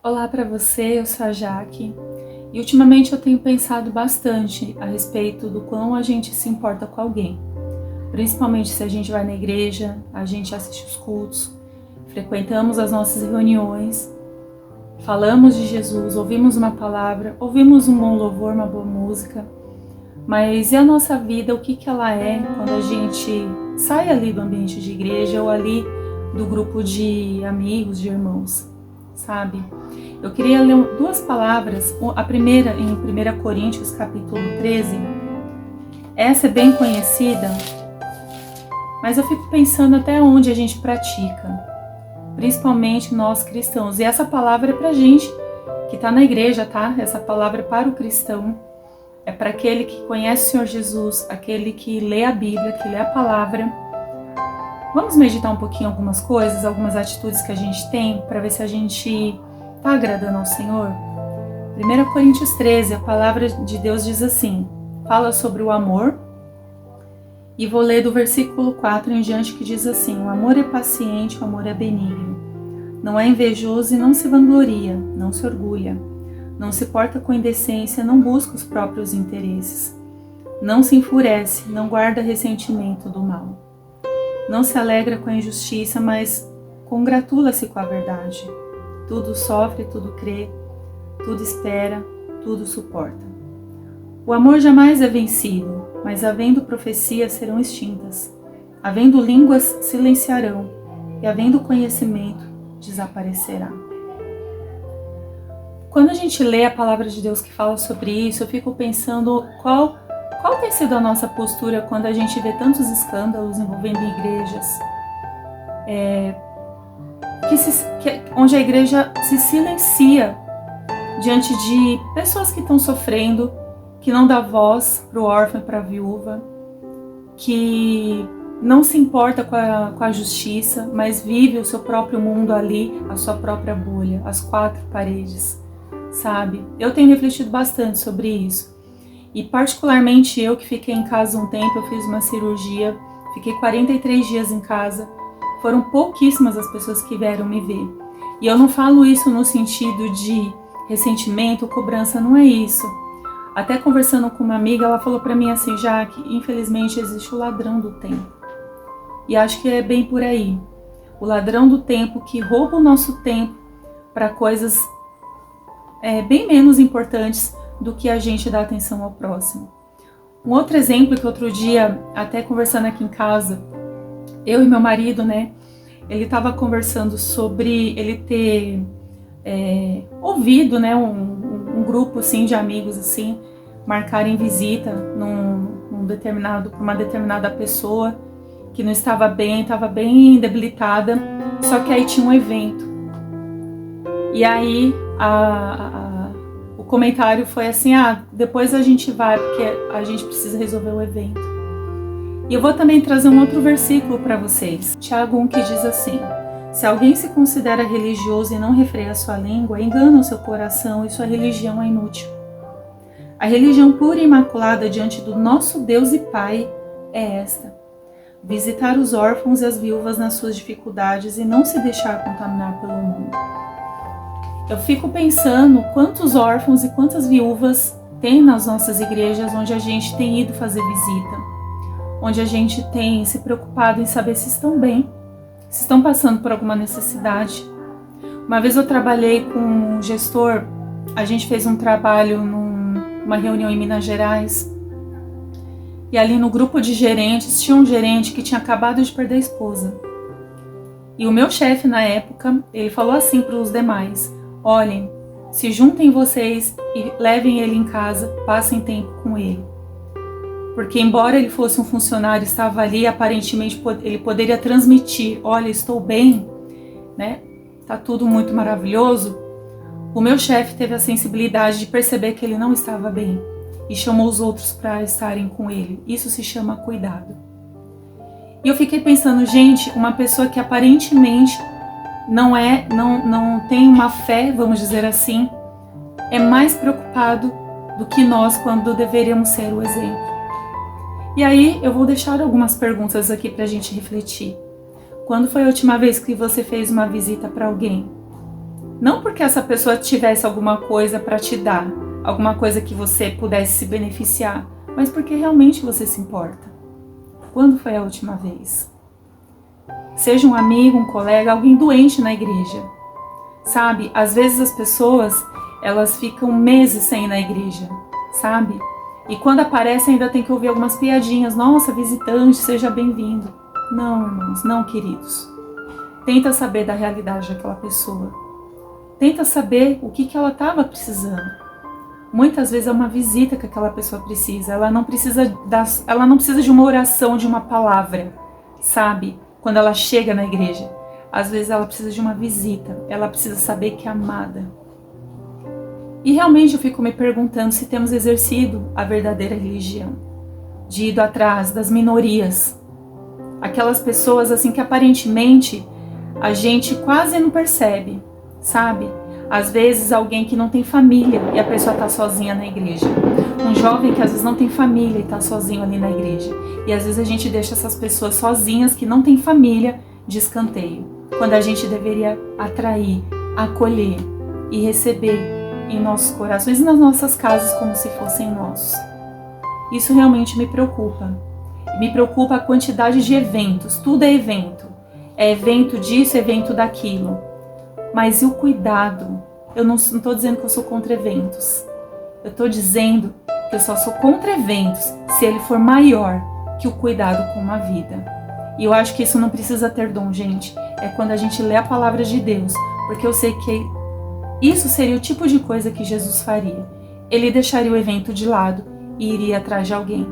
Olá para você, eu sou a Jaque e ultimamente eu tenho pensado bastante a respeito do quão a gente se importa com alguém, principalmente se a gente vai na igreja, a gente assiste os cultos, frequentamos as nossas reuniões, falamos de Jesus, ouvimos uma palavra, ouvimos um bom louvor, uma boa música, mas e a nossa vida, o que ela é quando a gente sai ali do ambiente de igreja ou ali do grupo de amigos, de irmãos, sabe? Eu queria ler duas palavras, a primeira em 1 Coríntios capítulo 13, essa é bem conhecida, mas eu fico pensando até onde a gente pratica, principalmente nós cristãos, e essa palavra é pra gente que tá na igreja, tá? Essa palavra é para o cristão, é para aquele que conhece o Senhor Jesus, aquele que lê a Bíblia, que lê a palavra. Vamos meditar um pouquinho algumas coisas, algumas atitudes que a gente tem, para ver se a gente está agradando ao Senhor. 1 Coríntios 13, a palavra de Deus diz assim, fala sobre o amor, e vou ler do versículo 4 em diante, que diz assim: o amor é paciente, o amor é benigno, não é invejoso e não se vangloria, não se orgulha, não se porta com indecência, não busca os próprios interesses, não se enfurece, não guarda ressentimento do mal. Não se alegra com a injustiça, mas congratula-se com a verdade. Tudo sofre, tudo crê, tudo espera, tudo suporta. O amor jamais é vencido, mas havendo profecias serão extintas, havendo línguas silenciarão, e havendo conhecimento desaparecerá. Quando a gente lê a palavra de Deus que fala sobre isso, eu fico pensando qual tem sido a nossa postura quando a gente vê tantos escândalos envolvendo igrejas, onde a igreja se silencia diante de pessoas que estão sofrendo, que não dá voz para o órfão e para a viúva, que não se importa com a justiça, mas vive o seu próprio mundo ali, a sua própria bolha, as quatro paredes, sabe? Eu tenho refletido bastante sobre isso. E particularmente eu que fiquei em casa um tempo, eu fiz uma cirurgia, fiquei 43 dias em casa, foram pouquíssimas as pessoas que vieram me ver. E eu não falo isso no sentido de ressentimento, cobrança, não é isso. Até conversando com uma amiga, ela falou pra mim assim, Jaque, infelizmente existe o ladrão do tempo. E acho que é bem por aí. O ladrão do tempo que rouba o nosso tempo para coisas bem menos importantes do que a gente dá atenção ao próximo. Um outro exemplo que outro dia, até conversando aqui em casa, eu e meu marido, né, ele estava conversando sobre ele ter ouvido, né, um grupo assim de amigos assim marcarem visita para uma determinada pessoa que não estava bem debilitada, só que aí tinha um evento. E aí o comentário foi assim, depois a gente vai, porque a gente precisa resolver o evento. E eu vou também trazer um outro versículo para vocês. Tiago 1, que diz assim, se alguém se considera religioso e não refreia a sua língua, engana o seu coração e sua religião é inútil. A religião pura e imaculada diante do nosso Deus e Pai é esta: visitar os órfãos e as viúvas nas suas dificuldades e não se deixar contaminar pelo mundo. Eu fico pensando quantos órfãos e quantas viúvas tem nas nossas igrejas onde a gente tem ido fazer visita, onde a gente tem se preocupado em saber se estão bem, se estão passando por alguma necessidade. Uma vez eu trabalhei com um gestor, a gente fez um trabalho numa reunião em Minas Gerais, e ali no grupo de gerentes tinha um gerente que tinha acabado de perder a esposa. E o meu chefe na época, ele falou assim para os demais: olhem, se juntem vocês e levem ele em casa, passem tempo com ele. Porque embora ele fosse um funcionário, estava ali, aparentemente ele poderia transmitir, olha, estou bem, né? Tá tudo muito maravilhoso. O meu chefe teve a sensibilidade de perceber que ele não estava bem e chamou os outros para estarem com ele. Isso se chama cuidado. E eu fiquei pensando, gente, uma pessoa que aparentemente não tem uma fé, vamos dizer assim, é mais preocupado do que nós quando deveríamos ser o exemplo. E aí eu vou deixar algumas perguntas aqui para a gente refletir. Quando foi a última vez que você fez uma visita para alguém? Não porque essa pessoa tivesse alguma coisa para te dar, alguma coisa que você pudesse se beneficiar, mas porque realmente você se importa. Quando foi a última vez? Seja um amigo, um colega, alguém doente na igreja. Sabe, às vezes as pessoas, elas ficam meses sem ir na igreja, sabe? E quando aparece ainda tem que ouvir algumas piadinhas. Nossa, visitante, seja bem-vindo. Não, irmãos, não, queridos. Tenta saber da realidade daquela pessoa. Tenta saber o que ela estava precisando. Muitas vezes é uma visita que aquela pessoa precisa. Ela não precisa de uma oração, de uma palavra, sabe? Quando ela chega na igreja. Às vezes ela precisa de uma visita. Ela precisa saber que é amada. E realmente eu fico me perguntando se temos exercido a verdadeira religião. De ido atrás das minorias. Aquelas pessoas assim que aparentemente a gente quase não percebe, sabe? Às vezes alguém que não tem família e a pessoa está sozinha na igreja. Um jovem que às vezes não tem família e está sozinho ali na igreja. E às vezes a gente deixa essas pessoas sozinhas que não têm família de escanteio. Quando a gente deveria atrair, acolher e receber em nossos corações e nas nossas casas como se fossem nossos. Isso realmente me preocupa. Me preocupa a quantidade de eventos. Tudo é evento. É evento disso, evento daquilo. Mas e o cuidado? Eu não estou dizendo que eu sou contra eventos. Eu estou dizendo que eu só sou contra eventos se ele for maior que o cuidado com uma vida. E eu acho que isso não precisa ter dom, gente. É quando a gente lê a palavra de Deus. Porque eu sei que isso seria o tipo de coisa que Jesus faria. Ele deixaria o evento de lado e iria atrás de alguém.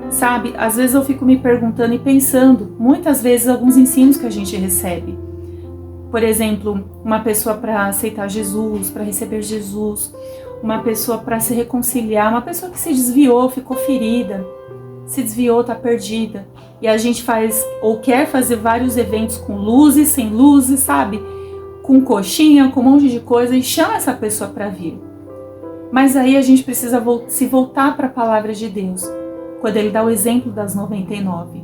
Sabe, às vezes eu fico me perguntando e pensando, muitas vezes, alguns ensinos que a gente recebe. Por exemplo, uma pessoa para aceitar Jesus, para receber Jesus, uma pessoa para se reconciliar, uma pessoa que se desviou, ficou ferida, se desviou, está perdida. E a gente faz, ou quer fazer vários eventos com luzes, sem luzes, sabe? Com coxinha, com um monte de coisa e chama essa pessoa para vir. Mas aí a gente precisa se voltar para a palavra de Deus. Quando ele dá o exemplo das 99.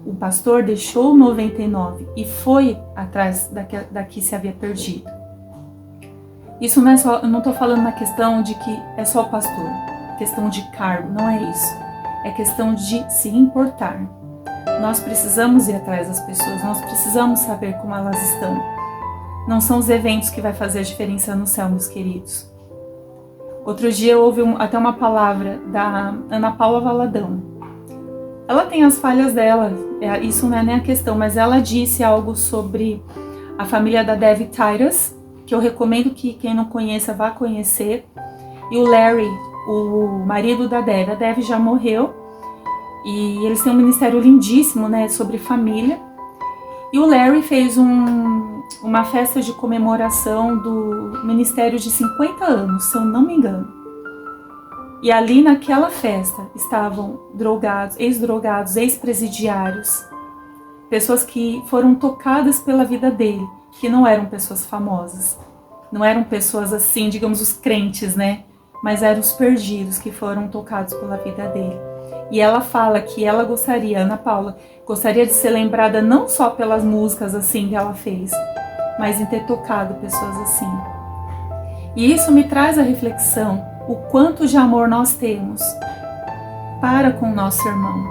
O pastor deixou 99 e foi atrás da que se havia perdido. Isso não é só, eu não estou falando na questão de que é só o pastor, questão de cargo, não é isso. É questão de se importar. Nós precisamos ir atrás das pessoas, nós precisamos saber como elas estão. Não são os eventos que vai fazer a diferença no céu, meus queridos. Outro dia eu ouvi até uma palavra da Ana Paula Valadão. Ela tem as falhas dela, isso não é nem a questão, mas ela disse algo sobre a família da Dev Tyrus, que eu recomendo que quem não conheça vá conhecer. E o Larry, o marido da Dev. A Dev já morreu e eles têm um ministério lindíssimo, né, sobre família. E o Larry fez uma festa de comemoração do ministério de 50 anos, se eu não me engano. E ali naquela festa estavam drogados, ex-drogados, ex-presidiários, pessoas que foram tocadas pela vida dele, que não eram pessoas famosas, não eram pessoas assim, digamos, os crentes, né? Mas eram os perdidos que foram tocados pela vida dele. E ela fala que ela gostaria, Ana Paula, gostaria de ser lembrada não só pelas músicas assim que ela fez, mas em ter tocado pessoas assim. E isso me traz a reflexão, o quanto de amor nós temos para com o nosso irmão,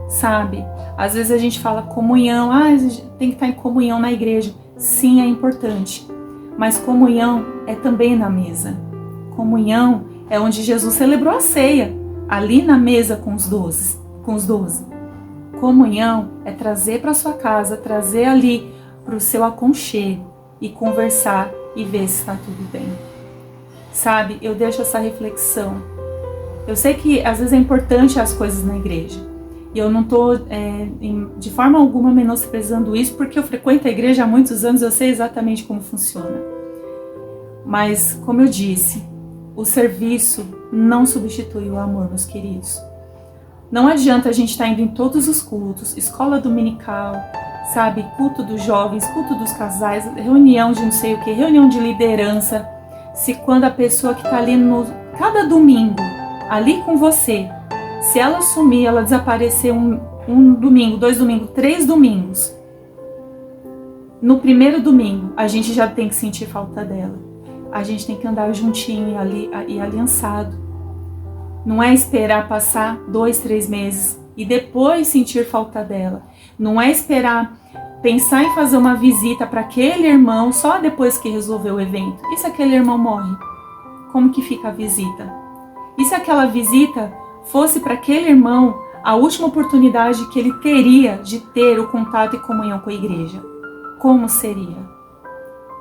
sabe? Às vezes a gente fala comunhão, tem que estar em comunhão na igreja. Sim, é importante, mas comunhão é também na mesa. Comunhão é onde Jesus celebrou a ceia, ali na mesa com os 12. Comunhão é trazer para sua casa, trazer ali para o seu aconchego e conversar e ver se está tudo bem. Sabe, eu deixo essa reflexão. Eu sei que às vezes é importante as coisas na igreja. E eu não estou de forma alguma menosprezando isso, porque eu frequento a igreja há muitos anos, eu sei exatamente como funciona. Mas, como eu disse, o serviço não substitui o amor, meus queridos. Não adianta a gente estar indo em todos os cultos, escola dominical, sabe, culto dos jovens, culto dos casais, reunião de não sei o que, reunião de liderança, se quando a pessoa que está ali cada domingo, ali com você, se ela sumir, ela desaparecer um domingo, 2 domingos, 3 domingos, no primeiro domingo a gente já tem que sentir falta dela. A gente tem que andar juntinho e aliançado. Não é esperar passar 2, 3 meses e depois sentir falta dela. Não é esperar pensar em fazer uma visita para aquele irmão só depois que resolver o evento. E se aquele irmão morre? Como que fica a visita? E se aquela visita fosse para aquele irmão a última oportunidade que ele teria de ter o contato e comunhão com a igreja? Como seria?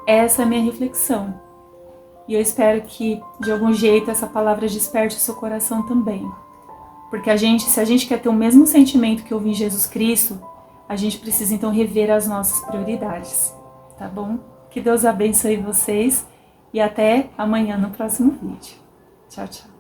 Essa é a minha reflexão. E eu espero que, de algum jeito, essa palavra desperte o seu coração também. Porque se a gente quer ter o mesmo sentimento que houve em Jesus Cristo, a gente precisa então rever as nossas prioridades, tá bom? Que Deus abençoe vocês e até amanhã no próximo vídeo. Tchau, tchau.